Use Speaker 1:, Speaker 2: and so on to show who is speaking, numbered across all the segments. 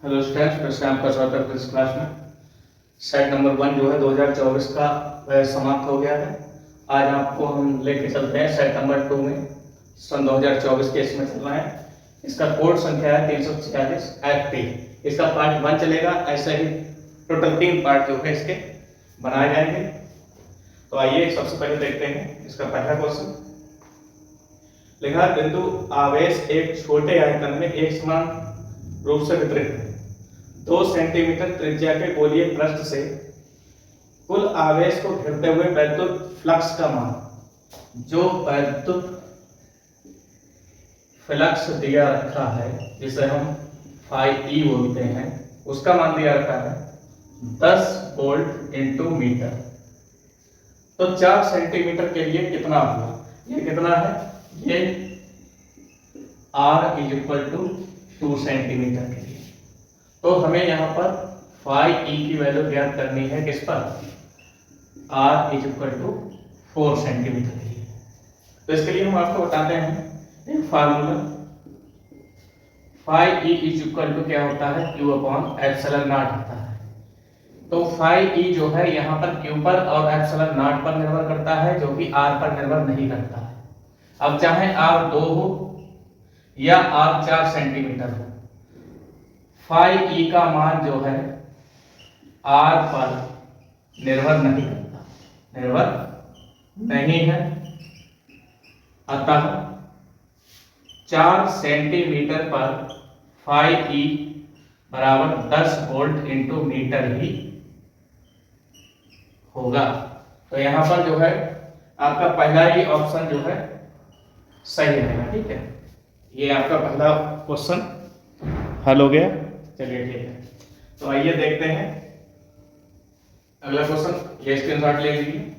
Speaker 1: Hello students, फिर से आपका स्वागत है इस क्लास में। सेट नंबर 1 जो है 2024 का वह समाप्त हो गया है। आज आपको हम लेके चलते हैं सेट नंबर 2 में सन 2024 के इसमें चलना है। इसका कोड संख्या है 346 FT। इसका पार्ट 1 चलेगा। ऐसे ही टोटल 3 पार्ट जो है इसके बनाए जाएंगे। तो आइए सबसे पहले देखते हैं इसका पहला क्वेश्चन। लिखा बिंदु आवेश एक छोटे आयतन में एक समान रूप से वितरित है। 2 सेंटीमीटर त्रिज्या के गोलीय पृष्ठ से कुल आवेश को घेरते हुए वैद्युत फ्लक्स का मान, जो वैद्युत फ्लक्स दिया रखा है जिसे हम फाई बोलते हैं, उसका मान दिया रखा है 10 वोल्ट इंटू मीटर। तो 4 सेंटीमीटर के लिए कितना होगा? ये कितना है? ये R is equal to 2 centimetre के लिए। तो हमें यहाँ पर फाई की वैल्यू ज्ञात करनी है किस पर? R is equal to 4 centimetre के लिए। तो इसके लिए हम आपको बताते हैं एक formula. Phi is equal to क्या होता है? Q अपॉन एप्सिलॉन नॉट होता है। तो फाई जो है यहाँ पर Q पर और एप्सिलॉन नॉट पर निर्भर करता है, जो कि R पर निर्भर नहीं करता है। अब चाहे R 2 हो या R 4 सेंटीमीटर हो, फाई का मान जो है R पर निर्भर नहीं करता, निर्भर नहीं है। अतः 4 सेंटीमीटर पर फाई बराबर 10 वोल्ट इंटू मीटर ही होगा। तो यहाँ पर जो है आपका पहला ही ऑप्शन जो है सही रहेगा। ठीक है, ये आपका पहला क्वेश्चन हल हो गया। चलिए ठीक है, तो आइए देखते हैं अगला क्वेश्चन। ये स्क्रीनशॉट ले लीजिए।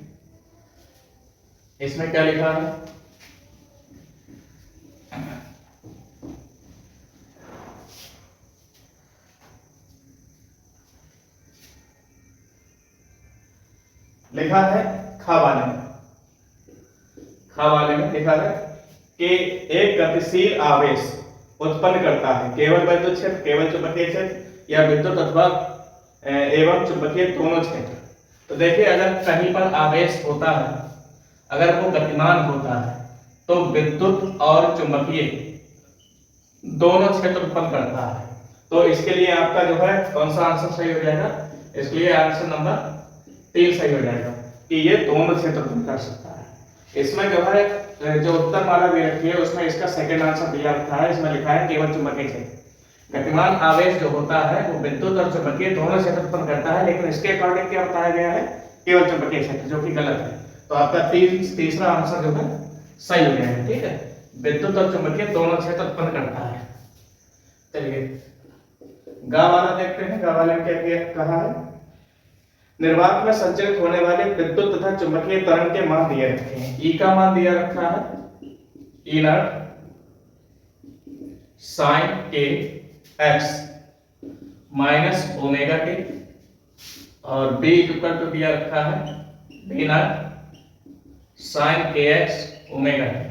Speaker 1: इसमें क्या लिखा है? लिखा है खावाले में लिखा है कि एक गतिशील आवेश उत्पन्न करता है केवल वैद्युत क्षेत्र, केवल चुंबकीय क्षेत्र या विद्युत अथवा एवं चुंबकीय दोनों क्षेत्र। तो देखिए, अगर कहीं पर आवेश होता है, अगर वो गतिमान होता है, तो विद्युत और चुंबकीय दोनों क्षेत्र उत्पन्न करता है। तो इसके लिए आपका जो है कौन सा आंसर सही हो जाएगा? इसके लिए आंसर नंबर 3 सही हो जाएगा कि ये दोनों क्षेत्र उत्पन्न कर सकता है। इसमें जो है जो उत्तर माला भी रखी है उसमें इसका सेकंड आंसर दिया रखा है। इसमें लिखा है केवल चुंबकीय क्षेत्र। गतिमान आवेश जो होता है वो विद्युत और चुंबकीय दोनों क्षेत्र उत्पन्न करता है, लेकिन इसके अकॉर्डिंग क्या बताया गया है? केवल चुंबकीय क्षेत्र, जो कि गलत है। तो आपका तीसरा आंसर जो है सही हो जाएगा। ठीक है, विद्युत और चुंबकीय दोनों क्षेत्र उत्पन्न करता है। चलिए गा वाला देखते हैं। गा वाले में क्या कहा है? निर्वात में संचरित होने वाले विद्युत तथा चुंबकीय तरंग के मान दिए रखे हैं। ई का मान दिया रखा है ई नॉट साइन के एक्स माइनस ओमेगा टी, और बी इक्वल टू दिया रखा है बी नॉट साइन के एक्स ओमेगा टी।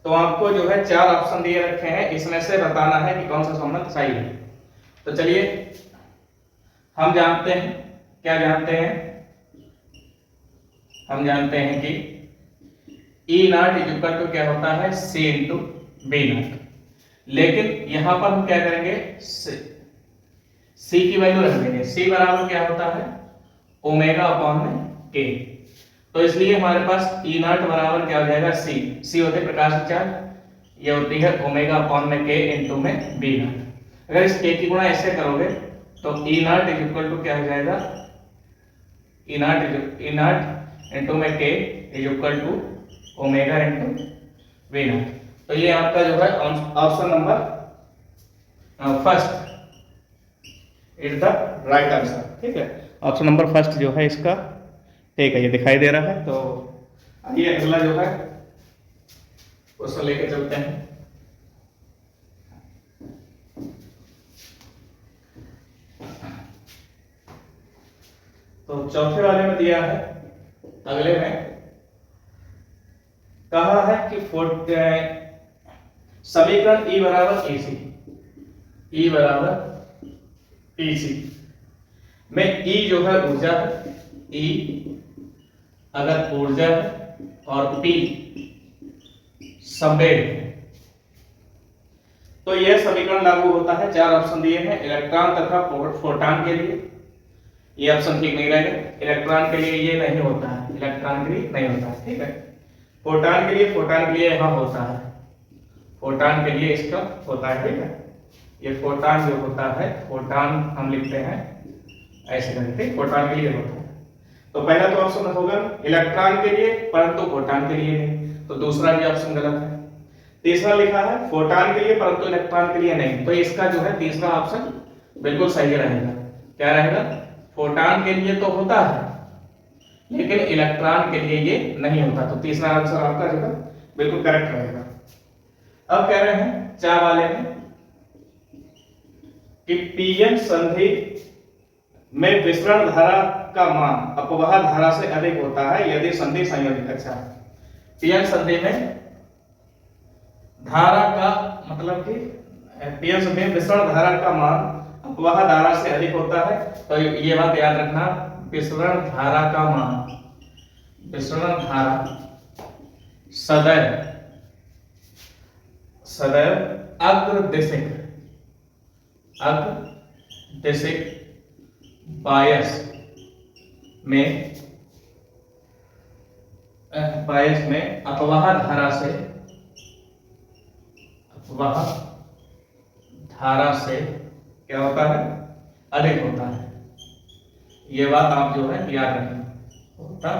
Speaker 1: तो आपको जो है 4 ऑप्शन दिए रखे हैं, इसमें से बताना है कि कौन सा संबंध सही है। तो चलिए हम जानते हैं, क्या जानते हैं? हम जानते हैं कि ई नॉट इज इक्वल टू क्या होता है? सी इंटू बी नॉट। लेकिन यहां पर हम क्या करेंगे? सी की वैल्यू रख देंगे। सी बराबर क्या होता है? ओमेगा अपॉन में के। तो इसलिए हमारे पास ई नॉट बराबर क्या हो जाएगा? सी। सी होते प्रकाश की चाल, ये होती है ओमेगा अपॉन में के इंटू में बी नॉट। अगर इस के की गुणा ऐसे करोगे तो E naught is equal to क्या हो जाएगा? ई नॉट इंटू में K is equal to omega into V naught. तो ये आपका जो है option number first is the right answer. ठीक है, ऑप्शन नंबर फर्स्ट जो है इसका ठीक है, ये दिखाई दे रहा है। तो आइए अगला जो है उसको लेके चलते हैं। तो चौथे वाले में दिया है, अगले में कहा है कि समीकरण E बराबर AC, E बराबर पीसी में ई जो है ऊर्जा है, ई अगर ऊर्जा है और पी संवेग है, तो यह समीकरण लागू होता है। चार ऑप्शन दिए हैं इलेक्ट्रॉन तथा फोटॉन के लिए, ये ऑप्शन ठीक नहीं रहेगा। इलेक्ट्रॉन के लिए ये नहीं होता है, इलेक्ट्रॉन के लिए नहीं होता है, ठीक है। फोटॉन के लिए, फोटॉन के लिए यहाँ होता है, फोटॉन के लिए इसका होता है, ठीक है। ये फोटॉन जो होता है, फोटॉन हम लिखते हैं ऐसे करके, फोटॉन के लिए होता है। तो पहला तो ऑप्शन होगा इलेक्ट्रॉन के लिए परंतु फोटॉन के लिए नहीं, तो दूसरा भी ऑप्शन गलत है। तीसरा लिखा है फोटॉन के लिए परंतु इलेक्ट्रॉन के लिए नहीं, तो इसका जो है तीसरा ऑप्शन बिल्कुल सही रहेगा। क्या रहेगा? फोटॉन के लिए तो होता है लेकिन इलेक्ट्रॉन के लिए ये नहीं होता, तो तीसरा आंसर आपका जो है बिल्कुल करेक्ट रहेगा। अब कह रहे हैं चार वाले में कि पीएन संधि में विसरण धारा का मान अपवाह धारा से अधिक होता है यदि संधि संयोजित। अच्छा, पीएन संधि में धारा का मतलब कि पीएन संधि में विसरण धारा का मान अपवाह धारा से अधिक होता है, तो ये बात याद रखना, विसरण धारा का मान, विसरण धारा सदैव अग्रदिशिक बायस में अपवाह धारा से क्या होता है? अधिक होता है। ये बात आप जो है याद रखें, होता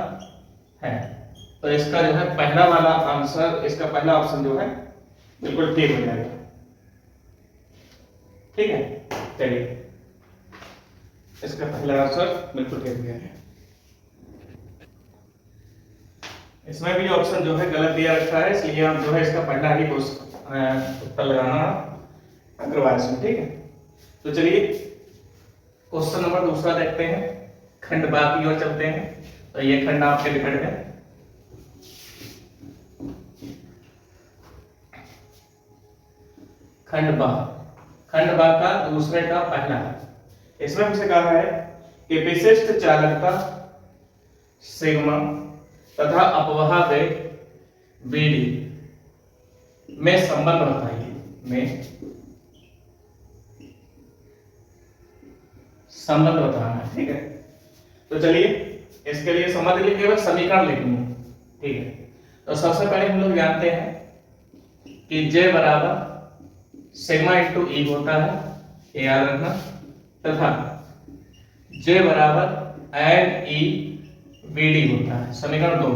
Speaker 1: है। तो इसका जो है पहला वाला आंसर, इसका पहला ऑप्शन जो है बिल्कुल ठीक हो जाएगा, ठीक है। चलिए, इसका पहला आंसर बिल्कुल ठीक हो गया। इसमें भी ऑप्शन जो है गलत दिया रखा है, इसलिए हम जो है इसका पहला ही उत्तर लगाना करवा इसमें, ठीक है। तो चलिए क्वेश्चन नंबर दूसरा देखते हैं, खंड बा की ओर चलते हैं। तो ये खंड आपके निकट है, खंड बा का दूसरे का पहला। इसमें हमसे कहा है कि विशिष्ट चालकता सिग्मा तथा अपवाह वेग वीडी में संबंध बताइए, में संबंध बताना है, ठीक है। तो चलिए इसके लिए समझ लीजिए, केवल समीकरण लिखनी है, ठीक है। तो सबसे पहले हम लोग जानते हैं कि J बराबर सिग्मा इंटू ई होता है, ये याद रखना, तथा J बराबर एन ई वी डी होता है। समीकरण 2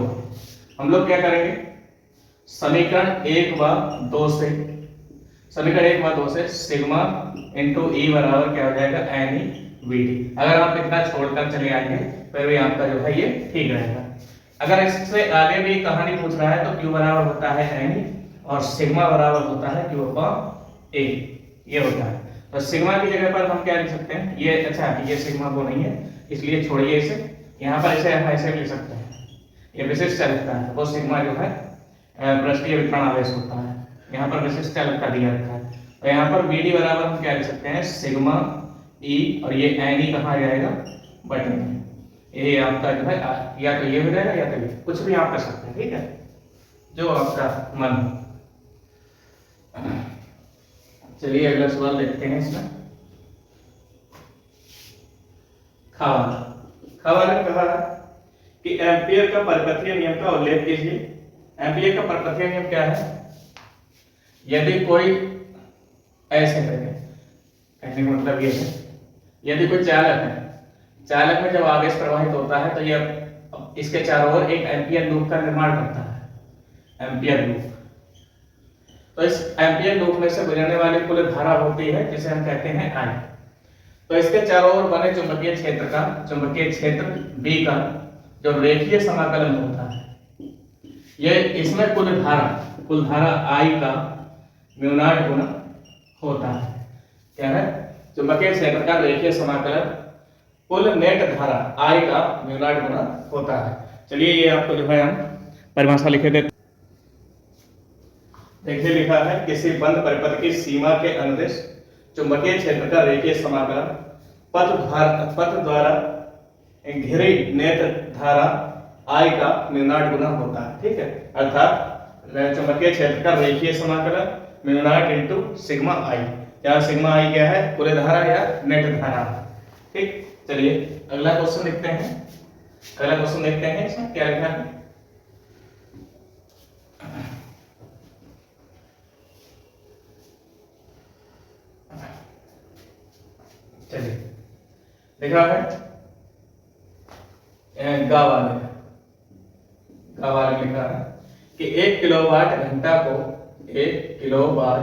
Speaker 1: हम लोग क्या करेंगे, समीकरण 1 व 2 से सिग्मा इंटू ई बराबर क्या हो जाएगा? N E V D. अगर आप इतना छोड़कर चले आएंगे फिर भी आपका जो है ये ठीक रहेगा। अगर इससे आगे भी कहानी पूछ रहा है तो Q बराबर होता है एन ई और सिग्मा बराबर होता है Q अपॉन ए, ये होता है। तो सिग्मा की जगह पर हम क्या लिख सकते हैं, ये अच्छा ये सिग्मा वो नहीं है इसलिए छोड़िए इसे, यहाँ पर इसे ऐसे लिख सकते हैं, ये विशिष्ट चालकता है, वो सिग्मा जो है पृष्ठीय वितरण आवेश होता है, यहाँ पर विशिष्ट चालकता दिया रखा है। तो यहाँ पर वी डी बराबर हम क्या लिख सकते हैं, सिग्मा ई, और ये एन ई कहाँ जाएगा? बटन में। ये आपका जो है या तो ये हो जाएगा या तो ये, कुछ भी आप कर सकते हैं, ठीक है, जो आपका मन हो। चलिए अगला सवाल देखते हैं इसमें। खवाला ने कहा कि एम्पियर का परपथीय नियम का उल्लेख कीजिए। एम्पियर का परपथीय नियम क्या है? यदि कोई ऐसे करें, कहने का मतलब ये है, यदि कोई चालक है, चालक में जब आवेश प्रवाहित होता है तो यह इसके चारों ओर एक एम्पियर लूप का निर्माण करता है, एम्पियर लूप। तो इस एम्पियर लूप में से गुजरने वाली कुल धारा होती है जिसे हम कहते हैं आई। तो इसके चारों ओर बने चुंबकीय क्षेत्र B का जो रेखीय समाकलन होता है, यह इसमें कुल धारा I का म्यू0 गुना होता है। क्या है? चुंबकीय क्षेत्र का रेखीय समाकलन कुल नेट धारा I का म्यू0 गुना होता है। चलिए ये आपको जो है हम परिभाषा लिखे देते। देखिए लिखा है किसी बंद परिपथ की सीमा के अनुदिश चुंबकीय क्षेत्र का रेखीय समाकलन पथ द्वारा घिरी नेत्र धारा I का म्यू0 गुना होता है। ठीक है, अर्थात चुंबकीय क्षेत्र का रेखीय समाकलन म्यू0 इंटू सिग्मा I। यहाँ सिग्मा I क्या है, कुल धारा या नेट धारा। ठीक, चलिए अगला क्वेश्चन देखते हैं। अगला क्वेश्चन देखते हैं, इसमें क्या लिखा है। चलिए लिखा है गावाले लिखा है कि 1 किलोवाट घंटा को 1 किलोवाट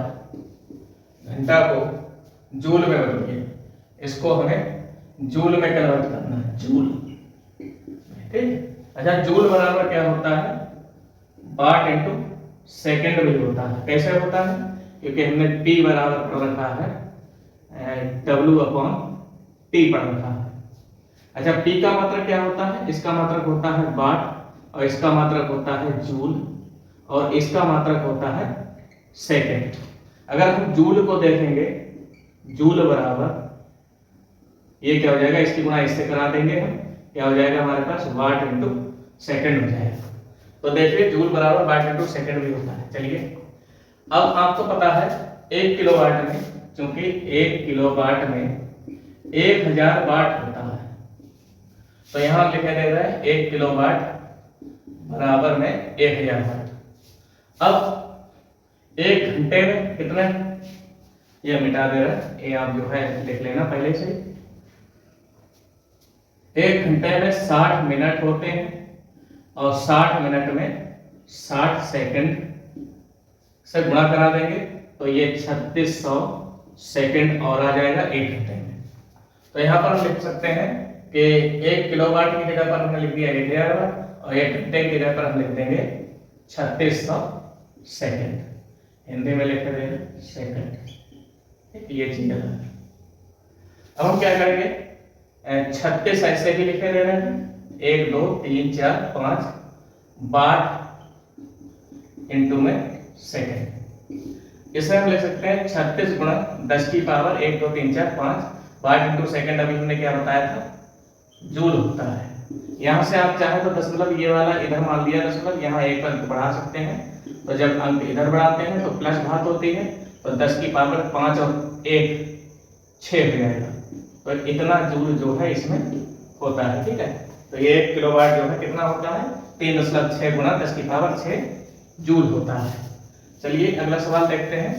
Speaker 1: घंटा को जूल में बदलिए। इसको हमें जूल में कन्वर्ट करना है, जूल। ठीक, अच्छा जूल बराबर क्या होता है, वाट इंटू सेकेंड भी होता है। कैसे होता है, क्योंकि हमने P बराबर पढ़ रखा है W अपॉन T पढ़ रखा है। अच्छा P का मात्रक क्या होता है, इसका मात्रक होता है वाट, और इसका मात्रक होता है जूल, और इसका मात्रक होता है सेकेंड। अगर हम जूल को देखेंगे, जूल बराबर ये क्या हो जाएगा, इसकी गुणा इससे करा देंगे हम, क्या हो जाएगा हमारे पास वाट इंटू सेकेंड हो जाएगा। तो देखिए जूल बराबर वाट इंटू सेकेंड भी होता है। चलिए अब आपको पता है 1 किलोवाट में, क्योंकि 1 किलोवाट में 1000 वाट होता है, तो यहां लिखा दे रहा है 1 किलोवाट बराबर में 1000 वाट। अब 1 घंटे में कितना, ये मिटा दे रहा है, ये आप जो है लिख लेना पहले से। 1 घंटे में 60 मिनट होते हैं, और 60 मिनट में 60 सेकंड से गुणा करा देंगे, तो ये 3600 सेकंड और आ जाएगा 1 घंटे में। तो यहाँ पर हम लिख सकते हैं कि 1 किलोवाट की जगह पर हमने लिख दिया 1000 वाट, और 1 घंटे की जगह पर हम लिख देंगे 3600 सेकंड। हिंदी में लिख देंगे सेकंड। ये चीज है। अब हम क्या करेंगे, 36 ऐसे भी लिखे दे रहे हैं, 1 2 3 4 5 वाट इंटू में सेकंड। इसे हम लिख सकते हैं 36 गुणा 10 की पावर 1 2 3 4 5 वाट इंटू सेकंड। अभी हमने क्या बताया था, जूल होता है। यहाँ से आप चाहे तो दशमलव ये वाला इधर मान लिया दशमलव, यहाँ एक अंक बढ़ा सकते हैं। तो जब अंक इधर बढ़ाते हैं तो प्लस घात होती है, तो 10 की पावर 5 और 1 6 हो जाएगा। तो इतना जूल जो है इसमें होता है। ठीक है, तो ये 1 किलोवाट जो है कितना होता है, 3.6 गुणा 10 की पावर 6 जूल होता है। चलिए अगला सवाल देखते हैं,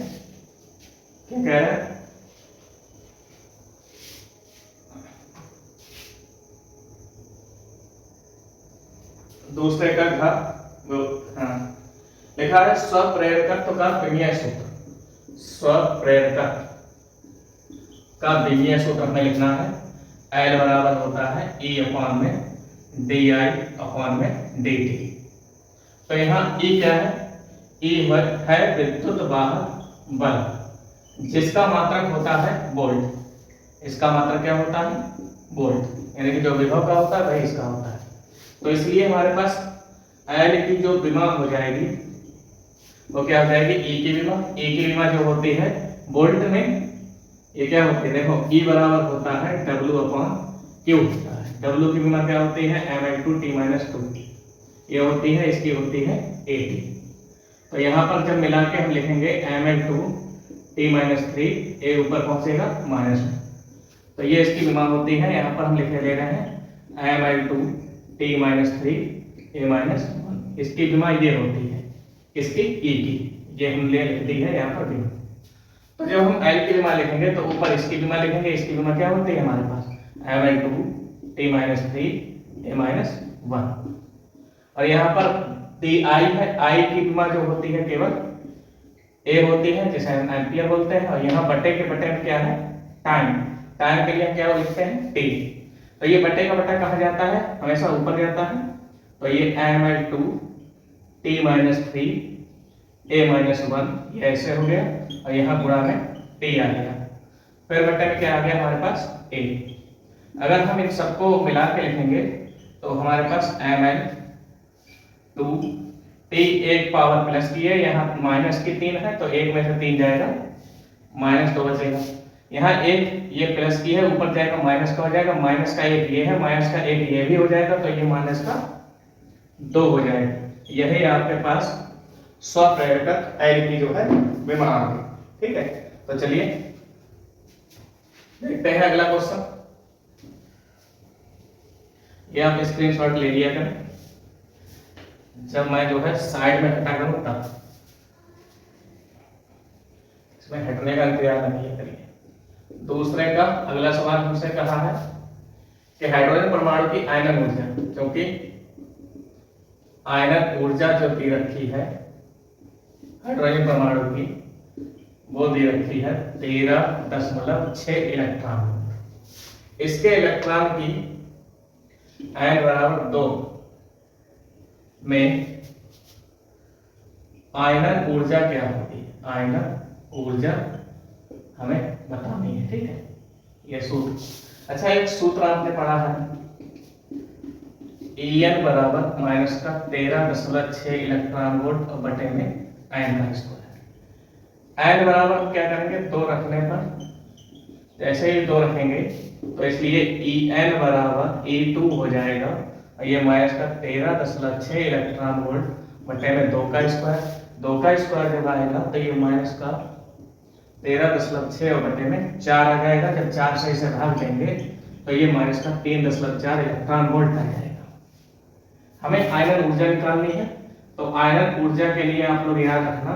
Speaker 1: क्या कह रहा है। दूसरे का घात, हाँ लिखा है स्वप्रेरकत्व का विमीय सूत्र। स्वप्रेरकत्व का विमीय सूत्र हमें लिखना है। L बराबर होता है E अपॉन में डी आई अपॉन में डी टी। तो यहाँ E क्या है, E है विद्युत वाहक बल, जिसका मात्रक होता है वोल्ट। इसका मात्रक क्या होता है, वोल्ट, यानी कि जो विभव का होता है वही इसका होता है। तो इसलिए हमारे पास L की जो विमा हो जाएगी वो क्या हो जाएगी, E की विमा। E की विमा जो होती है वोल्ट में, ये क्या होती है, देखो E बराबर होता है W अपॉन Q होता है। W की विमा क्या होती है, m/t-2। ये होती है, इसकी होती है AT। तो यहाँ पर जब मिला के हम लिखेंगे m/2t-3, A ऊपर पहुंचेगा -1। तो ये इसकी विमा होती है। यहाँ पर हम लिखे ले रहे हैं m/2t-3 A-1। इसकी विमा ये होती है, इसकी E की, ये हम ले लिख दी है यहाँ पर विमा। तो जब हम L की विमा लिखेंगे तो ऊपर इसकी विमा लिखेंगे। इसकी विमा क्या होती है हमारे पास, m/2t-3 A-1। और यहाँ पर di है, I की विमा जो होती है केवल A होती है, जिसे हम एम्पियर बोलते हैं। और यहाँ बटे के बटे में क्या है, टाइम। टाइम के लिए हम क्या लिखते हैं, T। तो ये बटे का बटा कहाँ जाता है, हमेशा ऊपर जाता है। तो ये m/2t-3 A-1 ये ऐसे हो गया, और यहाँ गुणा में T आ गया। फिर बटे में क्या आ गया हमारे पास, A। अगर हम इन सबको मिला के लिखेंगे तो हमारे पास mn2 t एक पावर प्लस की है, यहाँ माइनस की 3 है, तो 1 में से 3 जाएगा, -2 बचेगा। यहाँ एक ये प्लस की है, ऊपर जाएगा माइनस का हो जाएगा, माइनस का एक ये है, माइनस का एक ये भी हो जाएगा, तो ये माइनस का 2 हो जाएगा। यही आपके पास स्वप्रेरक एल की जो है विमा आ गई। ठीक है, तो चलिए देखते हैं अगला क्वेश्चन। ये आप स्क्रीनशॉट ले लिया करें, जब मैं जो है साइड में हटा करूं तब, इसमें हटने का इंतजार नहीं करिए। दूसरे का अगला सवाल हमसे कहा है कि हाइड्रोजन परमाणु की आयनन ऊर्जा, क्योंकि आयनन ऊर्जा जो दी रखी है हाइड्रोजन परमाणु की, वो दी रखी है 13.6 इलेक्ट्रॉन। इसके इलेक्ट्रॉन की n बराबर 2 में आयनन ऊर्जा क्या होगी, आयनन ऊर्जा हमें बतानी है। ठीक है, ये सूत्र। अच्छा, एक सूत्र आपने पढ़ा है, En बराबर माइनस का 13.6 इलेक्ट्रॉन वोल्ट बटे में n का स्क्वायर। n बराबर क्या करेंगे, 2 रखने पर, जैसे ही 2 रखेंगे तो इसलिए En बराबर E2 हो जाएगा, और ये माइनस का 13.6 इलेक्ट्रॉन वोल्ट बटे में 2 का स्क्वायर। 2 का स्क्वायर जब आएगा तो ये माइनस का 13.6 और बटे में 4 आ जाएगा। जब 4 से इसे भाग देंगे तो ये माइनस का 3.4 इलेक्ट्रॉन वोल्ट आ जाएगा। हमें आयनन ऊर्जा निकालनी है, तो आयनन ऊर्जा के लिए आप लोग याद रखना,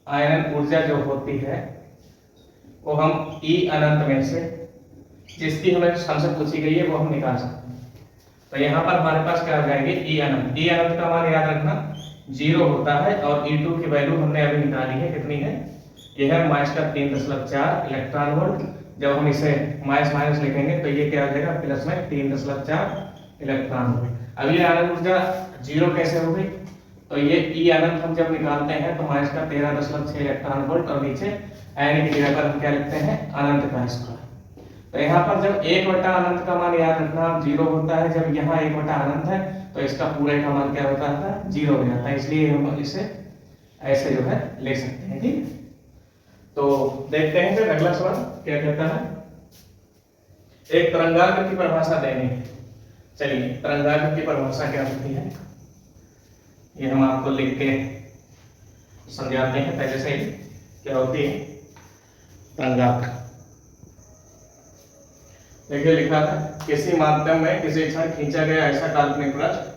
Speaker 1: आयनन ऊर्जा जो होती है वो हम E अनंत में से, जिसकी हमें हमसे पूछी गई है, वो हम निकाल सकते हैं। तो यहाँ पर हमारे पास क्या आ जाएगी, E अनंत। E अनंत का मान याद रखना 0 होता है, और E2 की वैल्यू हमने अभी निकाली है, कितनी है, यह है माइनस का 3.4 इलेक्ट्रॉन वोल्ट। जब हम इसे माइनस माइनस लिखेंगे तो ये क्या आ जाएगा, प्लस में 3.4 इलेक्ट्रॉन वोल्ट। अब ये आयनन ऊर्जा 0 कैसे हो गई, तो ये E अनंत हम जब निकालते हैं तो माइनस का 13.6 इलेक्ट्रॉन वोल्ट, और नीचे n की जगह पर हम क्या लिखते हैं, अनंत का स्क्वायर। तो यहाँ पर जब 1/अनंत का मान याद रखना 0 होता है, जब यहाँ 1/अनंत है तो इसका पूरे का मान क्या होता है, 0 हो जाता है। इसलिए हम इसे ऐसे जो है ले सकते हैं। ठीक, तो देखते हैं फिर अगला सवाल क्या कहता है। एक तरंगाग्र की परिभाषा देनी है। चलिए, तरंगाग्र की परिभाषा क्या होती है ये हम आपको लिख के समझाते हैं पहले से ही। क्या होती है तरंगाग्र, देखिए लिखा था, किसी माध्यम में किसी क्षण खींचा गया ऐसा काल्पनिक पृष्ठ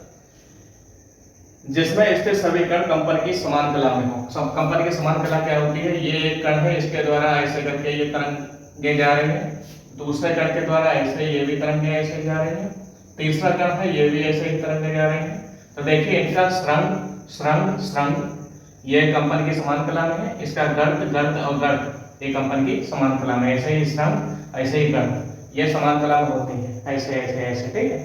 Speaker 1: जिसमें स्थित सभी कण कंपन की समान कला में हो। कंपन की समान कला क्या होती है, ये एक कण है, इसके द्वारा ऐसे करके ये तरंगे जा रहे हैं, दूसरे कण के द्वारा ऐसे ये भी तरंगे ऐसे जा रहे हैं, तीसरा कण है ये भी ऐसे ही तरंगे जा रहे हैं। तो देखिए इनका श्रृंग ये कंपन की समान कला में है, इसका गर्त और गर्त ये कंपन की समान कला में, ऐसे ही श्रृंग ऐसे ही गर्त ये समान कला में होती है, ऐसे ऐसे ऐसे। ठीक है,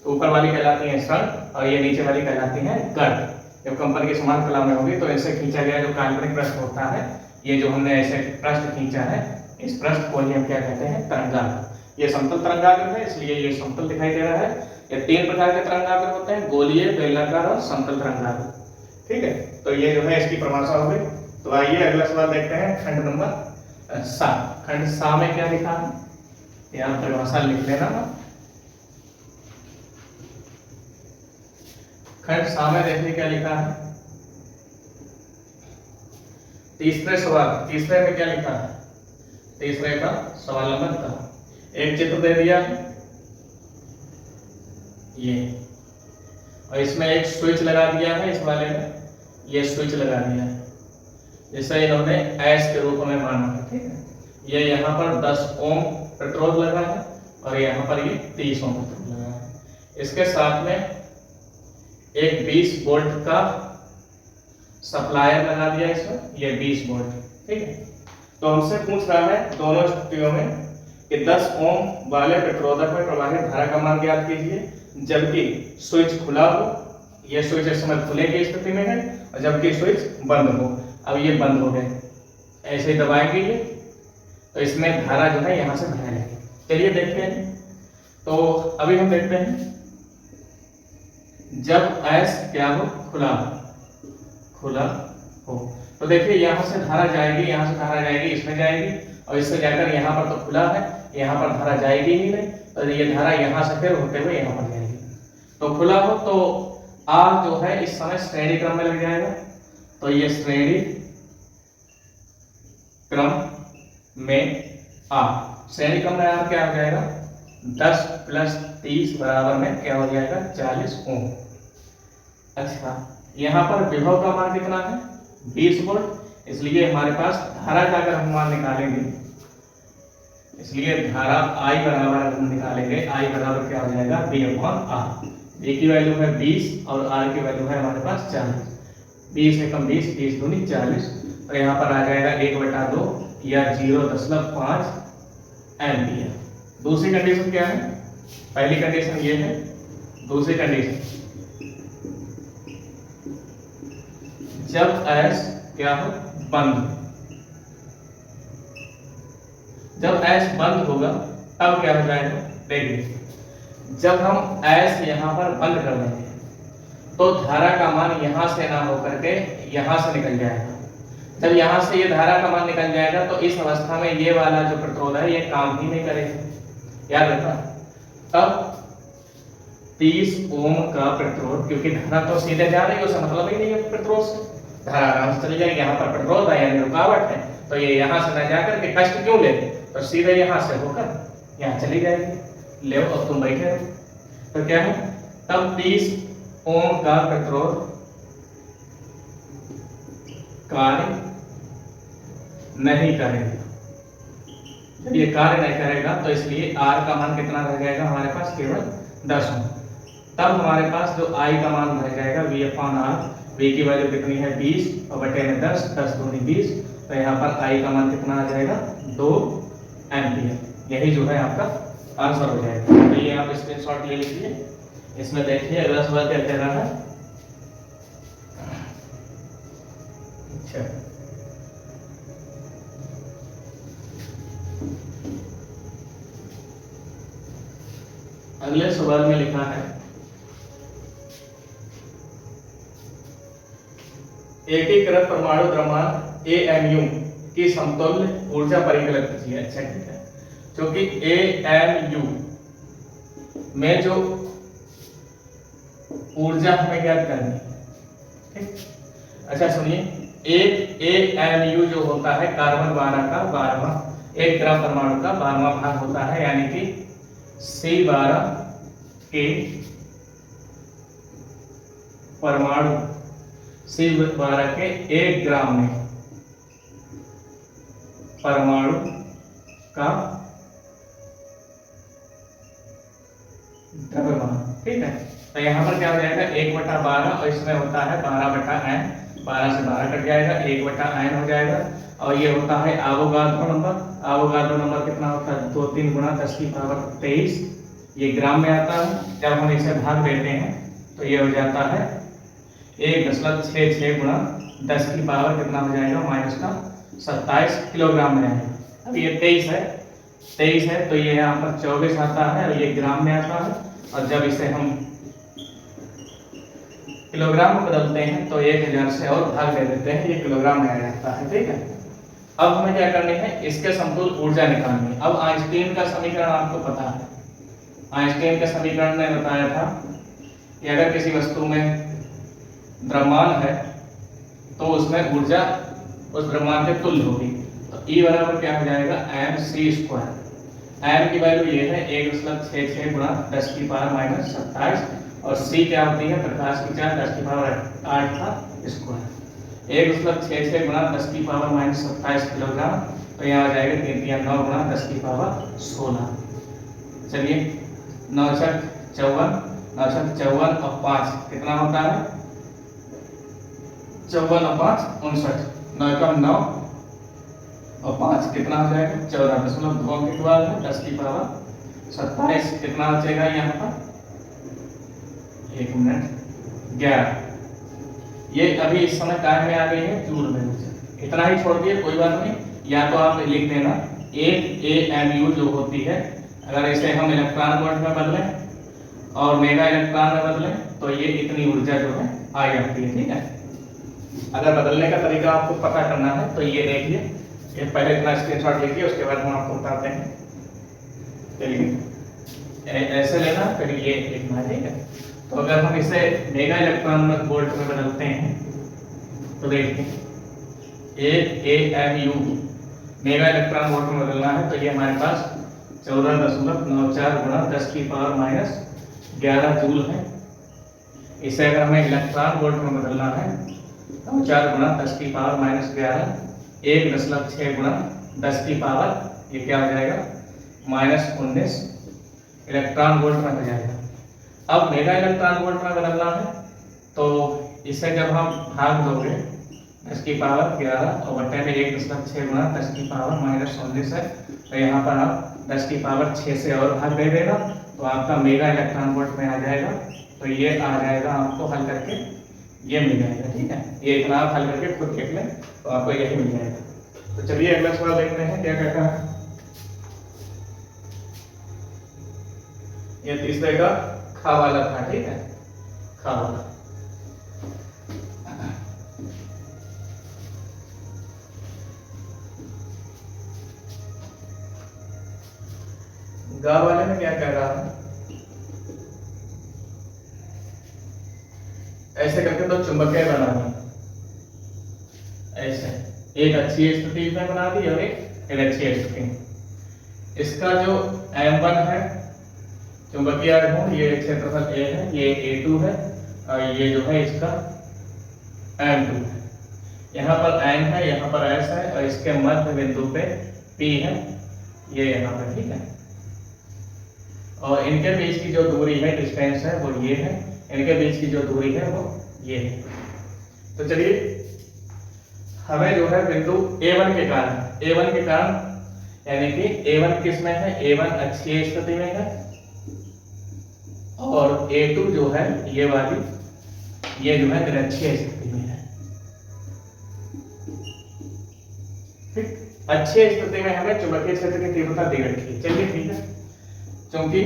Speaker 1: तो ऊपर वाली कहलाती है श्रृंग और ये नीचे वाली कहलाती है गर्त। जब कंपन की समान कला में होगी तो ऐसे खींचा गया जो काल्पनिक पृष्ठ होता है, ये जो हमने ऐसे पृष्ठ खींचा है, इस पृष्ठ को हम क्या कहते हैं, तरंगाग्र। ये समतल तरंगाग्र है, इसलिए ये समतल दिखाई दे रहा है। ये 3 प्रकार के तरंगाग्र होते हैं, गोलीय, बेलनाकार और समतल तरंगाग्र। ठीक है, तो ये जो है इसकी परिभाषा हो गई। तो आइए अगला सवाल देखते हैं, खंड नंबर 7। खंड 7 में क्या लिखा है, यहाँ परिभाषा लिख लेना। खंड 7 में देखिए क्या लिखा है, तीसरे में क्या लिखा है, तीसरे का सवाल नंबर का एक चित्र दे दिया है ये, और इसमें एक स्विच लगा दिया है, इस वाले में ये स्विच लगा दिया है, जिसे इन्होंने एस के रूप में माना है। ठीक है, ये यहाँ पर 10 ओम पेट्रोल लगा है और यहाँ पर ये 30 ओम पेट्रोल लगा है। इसके साथ में एक 20 वोल्ट का सप्लायर लगा दिया इसमें, ये 20 वोल्ट। ठीक है, तो हमसे पूछ रहा है दोनों स्थितियों में कि 10 ओम वाले प्रतिरोधक में प्रवाहित धारा का मान ज्ञात कीजिए, जबकि स्विच खुला हो। ये स्विच इस समय खुले की स्थिति में है और जबकि स्विच बंद हो। अब ये बंद हो गए, ऐसे दबाएंगे ये, तो इसमें धारा जो है यहाँ से बह जाएगी। चलिए देखते हैं। तो अभी हम देखते हैं, जब एस क्या हो, खुला हो, तो देखिए यहाँ से धारा जाएगी, यहाँ से धारा जाएगी, इसमें जाएगी, और इससे जाकर यहाँ पर तो खुला है, यहाँ पर धारा जाएगी ही नहीं, तो ये धारा यहाँ से फिर होते हुए यहाँ पर जाएगी। तो खुला हो तो आर जो है इस समय श्रेणी क्रम में लग जाएगा, तो ये श्रेणी क्रम में आर, श्रेणी क्रम में आर क्या हो जाएगा 10 + 30 बराबर में क्या हो जाएगा 40 ओम। अच्छा, यहाँ पर विभव का मान कितना है 20 वोल्ट, इसलिए हमारे पास धारा का अगर हम मान निकालेंगे, इसलिए धारा I बराबर हम निकालेंगे, I बराबर क्या हो जाएगा V/R। V की वैल्यू है 20 और R की वैल्यू है हमारे पास 40। 20 से कम 20, 20 दूनी 40, तो यहाँ पर आ जाएगा 1/2 या 0.5 एम्पियर। दूसरी कंडीशन क्या है, पहली कंडीशन ये है, दूसरी कंडीशन जब S क्या हो बंद, जब S बंद होगा तब क्या हो जाएगा, देखिए जब हम S यहाँ पर बंद कर देंगे तो धारा का मान यहाँ से ना होकर के यहाँ से निकल जाएगा। जब यहाँ से ये धारा का मान निकल जाएगा तो इस अवस्था में ये वाला जो प्रतिरोध है ये काम ही नहीं करेगा, याद रखना। तब 30 ओम का प्रतिरोध, क्योंकि धारा तो सीधे जा रही है, उसका मतलब ही नहीं है प्रतिरोध से, धारा आराम से चली जाएगी। यहाँ पर प्रतिरोध है यानी रुकावट है, तो ये यहाँ से ना जाकर के कष्ट क्यों ले, तो सीधे यहाँ से होकर यहाँ चली जाएगी। ले और तुम बैठे हो, तो क्या है तब 30 ओम का प्रतिरोध कार्य नहीं करेगा। जब ये कार्य नहीं करेगा तो इसलिए R का मान कितना रह जाएगा हमारे पास, केवल 10 ओम। तब हमारे पास जो I का मान रह जाएगा V/R, V की वैल्यू कितनी है 20 और बटे में 10, 10 दूनी 20, तो यहाँ पर I का मान कितना आ जाएगा 2 एम्पियर। यही जो है आपका आंसर हो जाएगा। तो ये आप स्क्रीनशॉट ले लीजिए, इसमें देखिए अगला सवाल क्या कह रहा है। अच्छा, अगले सवाल में लिखा है एकीकृत परमाणु द्रव्यमान AMU की समतुल्य ऊर्जा परिकलन कीजिए। अच्छा ठीक है, क्योंकि AMU में जो ऊर्जा हमें ज्ञात करनी है, ठीक। अच्छा सुनिए, एक AMU जो होता है कार्बन 12 का 12वां, एक ग्राम परमाणु का 12वां भाग होता है, यानी कि C12 के परमाणु C12 के 1 ग्राम में परमाणु का द्रव्यमान, ठीक है। तो यहाँ पर क्या हो जाएगा 1/12 और इसमें होता है 12/n, 12 से 12 कट जाएगा, 1/n हो जाएगा। और ये होता है एवोगाड्रो नंबर, एवोगाड्रो नंबर कितना होता है 2 3 × 10⁻23, ये ग्राम में आता है। जब हम इसे भाग देते हैं तो ये हो जाता है 1.66 × 10 की पावर कितना हो जाएगा -27 किलोग्राम में आएगा। अब ये 23 है तो ये यहाँ पर 24 आता है और ये ग्राम में आता है। और जब इसे हम किलोग्राम में बदलते हैं तो 1000 से और भाग दे देते हैं, ये किलोग्राम में आ जाता है, ठीक है। अब हमें क्या करनी है, इसके समतुल्य ऊर्जा निकालनी है। अब आइंस्टीन का समीकरण आपको पता है, आइंस्टीन के समीकरण ने बताया था कि अगर किसी वस्तु में द्रव्यमान है तो उसमें ऊर्जा उस द्रव्यमान के तुल्य होगी। तो E बराबर क्या हो जाएगा mc²। m की वैल्यू ये है 1.66 × 10 की पावर -27 और c क्या होती है प्रकाश की चाल 10 की पावर 8 का स्क्वायर। 1.66 × 10 की पावर -27 किलोग्राम, तो यहाँ आ जाएगा 3 × 9 × 10 की पावर 16। चलिए 9 × 54, 9 × 54 और 5 कितना होता है 54 और 5 59, 9 × 9 और 5 कितना हो जाएगा 14.2 के बाद है 10 की पावर 27, कितना बचेगा यहाँ पर 1 मिनट 11। ये अभी इस समय काय में आ गई है जूल में। इतना ही छोड़ दिए, कोई बात नहीं। या तो आप लिख देना एक AMU जो होती है, अगर इसे हम इलेक्ट्रॉन वोल्ट में बदलें और मेगा इलेक्ट्रॉन में बदलें तो ये इतनी ऊर्जा जो है आ जाती है, ठीक है। अगर बदलने का तरीका आपको पता करना है तो ये देखिए, ये पहले इतना स्क्रीनशॉट लिखिए, उसके बाद हम आपको बताते हैं। चलिए ऐसे लेना, फिर ये लिखना, ठीक है। तो अगर हम इसे मेगा इलेक्ट्रॉन वोल्ट में बदलते हैं तो देखिए 1 AMU मेगा इलेक्ट्रॉन वोल्ट में बदलना है, तो ये हमारे पास 14.94 गुणा 10 की पावर माइनस 11 जूल है। इसे अगर हमें इलेक्ट्रॉन वोल्ट में बदलना है तो 4 गुणा 10 की पावर माइनस 11 1.6 गुणा 10 की पावर, ये क्या हो जाएगा माइनस 19 इलेक्ट्रॉन वोल्ट में हो जाएगा। अब मेगा इलेक्ट्रॉन वोल्ट में बदलना है तो इसे जब हम भाग दोगे 10 की पावर 11 और बटे में 1.6 गुणा 10 की पावर माइनस 19 है, तो यहाँ पर आप 10 की पावर 6 से और भाग दे देगा तो आपका मेगा इलेक्ट्रॉन वोल्ट में आ जाएगा। तो ये आ जाएगा, आपको हल करके ये मिल जाएगा, ठीक है। ये इतना आप हल करके खुद देख लें तो आपको यही मिल जाएगा। तो चलिए अगला सवाल देखते हैं क्या कहता है। ये तीसरे का खा वाला था, ठीक है, खा वाला। गा वाले में क्या कह रहा है, ऐसे करके दो चुंबकीय बना दी, ऐसे एक अच्छी स्थिति में बना दी और एक अच्छी स्थिति। इसका जो M1 है चुंबकीय आघूर्ण, ये क्षेत्रफल A है, ये A2 है और ये जो है इसका M2 है। यहाँ पर N है, यहाँ पर S है और इसके मध्य बिंदु पे P है, ये यहाँ पर, ठीक है। और इनके बीच की जो दूरी है, डिस्टेंस है, वो ये है, इनके बीच की जो दूरी है वो ये है। तो चलिए हमें जो है बिंदु A1 के कारण यानी कि A1 किस में है, A1 अक्षीय स्थिति में है और A2 जो है ये वाली, ये जो है निरक्षीय स्थिति में है, ठीक। अक्षीय स्थिति में हमें चुंबकीय क्षेत्र की तीव्रता दे रखी है, चलिए ठीक है। क्योंकि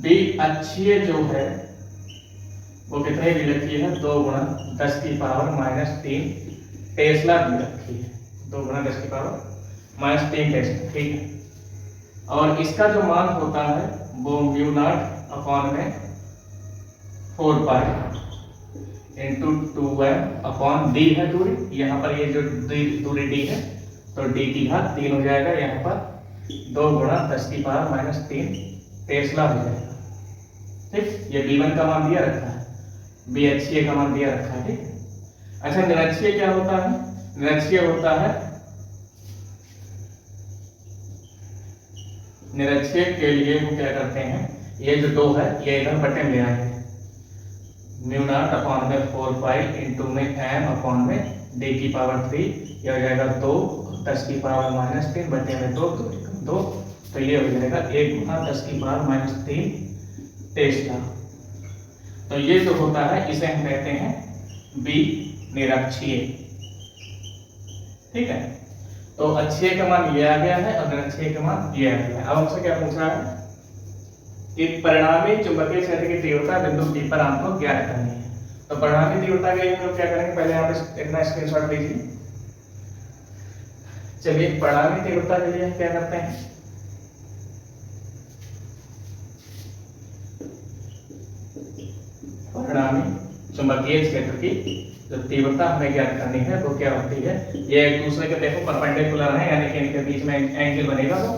Speaker 1: B अक्षीय जो है वो कितनी दी रखी है, 2 गुणा 10 की पावर माइनस 3 टेस्ला दी रखी है, 2 गुणा 10 की पावर माइनस 3 टेस्ला, ठीक है। और इसका जो मान होता है वो म्यू नॉट अपॉन में 4 pi into 2m upon D है दूरी, यहाँ पर ये जो दूरी डी है तो डी की घात 3 हो जाएगा, यहाँ पर 2 गुणा 10 की पावर माइनस 3 टेस्ला हो जाएगा, ठीक। ये B1 का मान दिया रखा है, B अक्षीय का मान दिया रखा है, ठीक। अच्छा निरक्षीय क्या होता है, निरक्षीय होता है, निरक्षीय के लिए वो क्या करते हैं, ये जो 2 है ये इधर बटे में आएंगे, म्यू नॉट अपॉन में 4 पाई इंटू में m अपॉन में d की पावर 3, ये हो जाएगा 2 10 की पावर माइनस 3 बटे में 2 2, तो ये हो जाएगा 1 गुणा 10 की पावर माइनस 3 टेस्ला। तो ये जो होता है इसे हम कहते हैं B निरक्षीय, ठीक है। तो अक्षीय का मान ये आ गया है और निरक्षीय का मान ये आ गया है। अब हमसे क्या पूछा है कि परिणामी चुंबकीय क्षेत्र की तीव्रता बिंदु P पर आपको ज्ञात करनी है। तो परिणामी तीव्रता के लिए हम लोग क्या करेंगे, पहले आप इतना स्क्रीनशॉट लीजिए। चलिए परिणामी तीव्रता के लिए हम क्या करते हैं, परिणामी चुंबकीय क्षेत्र की जो तीव्रता हमें ज्ञात करनी है वो क्या होती है, ये एक दूसरे के देखो परपेंडिकुलर है, यानी कि इनके बीच में एंगल बनेगा वो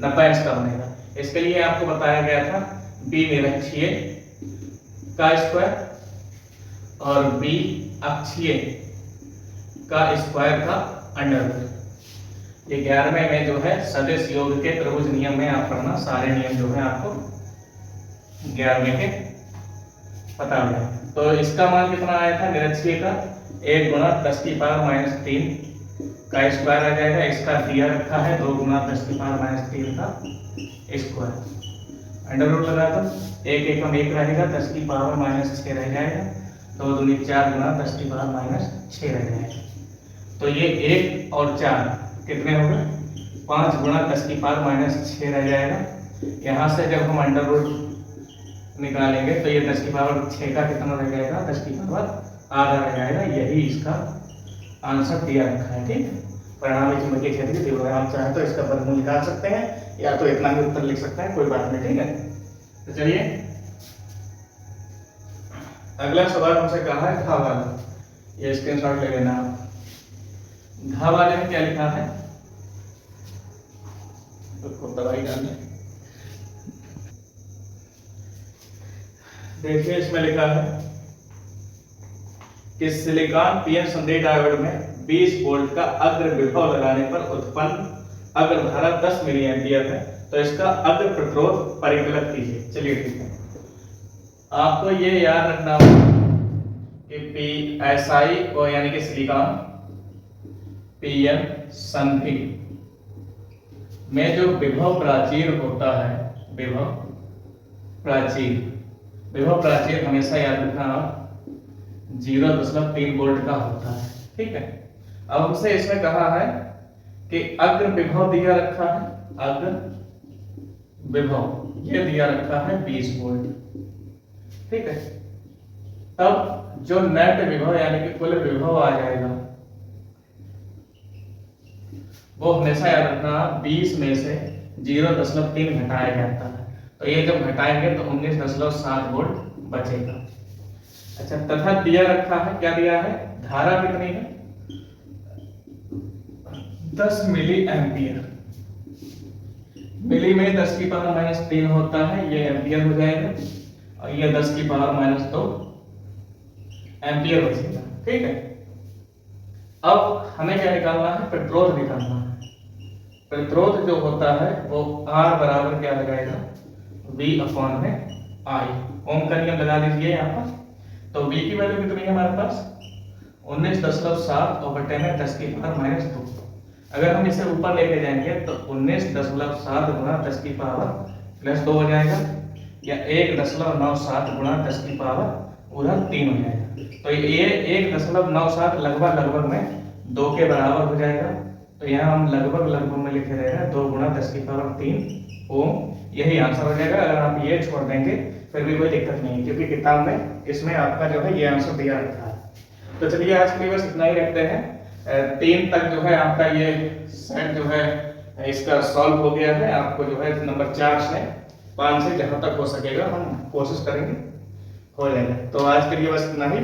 Speaker 1: 90° का बनेगा। इसके लिए आपको बताया गया था B निरक्षीय का स्क्वायर और B अक्षीय का स्क्वायर का अंडर रूट। ये 11वें में जो है सदिश योग के त्रिभुज नियम में आप पढ़ना, सारे नियम जो है आपको 11वें के पता है। तो इसका मान कितना आया था निरक्षीय का, 1 गुणा 10 की पावर माइनस 3 का स्क्वायर आ जाएगा, इसका दिया रखा है 2 गुणा 10 की पावर माइनस 3 का स्क्वायर, अंडर रूट लगा दो, 1 एकम 1 रहेगा, 10 की पावर माइनस 6 रह जाएगा, 2 दूनी 4 गुणा 10 की पावर माइनस 6 रह जाएगा। तो ये 1 और 4 कितने हो गए, 5 गुणा 10 की पावर माइनस 6 रह जाएगा। यहाँ से जब हम अंडर रूट निकालेंगे तो ये 10 की पावर 6 का कितना रह जाएगा, 10 की पावर आधा रह जाएगा। यही इसका आंसर दिया रखा है, ठीक है। परिणामी चुंबकीय क्षेत्र की तीव्रता। हम चाहें तो इसका वर्गमूल निकाल सकते हैं या तो इतना ही उत्तर लिख सकते हैं, कोई बात नहीं, ठीक है। तो चलिए अगला सवाल हमसे कहा है घा वाला, ये स्क्रीनशॉट ले लेना आप। घा वाले में क्या लिखा है, तो दवाई डालने, देखिए इसमें लिखा है कि सिलिकॉन पीएन संदेह डायोड में 20 वोल्ट का अग्र विभव लगाने पर उत्पन्न अग्र धारा 10 मिली एम्पियर है, तो इसका अग्र प्रतिरोध परिकलित कीजिए। चलिए ठीक है, आपको ये याद रखना होगा कि पीएसआई को यानी कि सिलिकॉन पीएन संधि में जो विभव प्राचीर होता है, विभव प्राचीर हमेशा याद रखना आप 0.3 वोल्ट का होता है, ठीक है। अब हमसे इसमें कहा है कि अग्र विभव दिया रखा है, अग्र विभव ये दिया रखा है 20 वोल्ट, ठीक है। तब जो नेट विभव यानी कि कुल विभव आ जाएगा वो हमेशा याद रखना 20 में से 0.3 घटाया जाता है, तो ये जब घटाएंगे तो 19.7 वोल्ट बचेगा। अच्छा, तथा दिया रखा है, क्या दिया है, धारा कितनी है, 10 मिली एम्पियर। मिली में 10 की पावर -3 होता है, ये एम्पियर हो जाएगा, और ये 10 की पावर -2 एम्पियर बचेगा, ठीक है। अब हमें क्या निकालना है, प्रतिरोध निकालना है। प्रतिरोध जो होता है वो R बराबर क्या लगाएगा, V/I, ओम का नियम लगा दीजिए यहाँ पर। तो V की वैल्यू कितनी है हमारे पास, 19.7 और बटे में 10 की पावर -2। अगर हम इसे ऊपर लेके जाएंगे तो 19.7 गुणा 10 की पावर +2 हो जाएगा, या 1.97 गुणा 10 की पावर उधर 3 हो जाएगा। तो ये 1.97 लगभग में 2 के बराबर हो जाएगा। तो यहाँ हम लगभग में लिखे रहेगा 2 गुणा 10 की पावर 3 ओम, यही आंसर हो जाएगा। अगर आप ये छोड़ देंगे फिर भी कोई दिक्कत नहीं, क्योंकि किताब में इसमें आपका जो है ये आंसर दिया रखा है। तो चलिए आज के लिए बस इतना ही रखते हैं। 3 तक जो है आपका ये सेट जो है इसका सॉल्व हो गया है। आपको जो है नंबर 4 से 5 से जहां तक हो सकेगा हम कोशिश करेंगे हो जाएगा। तो आज के लिए बस इतना ही।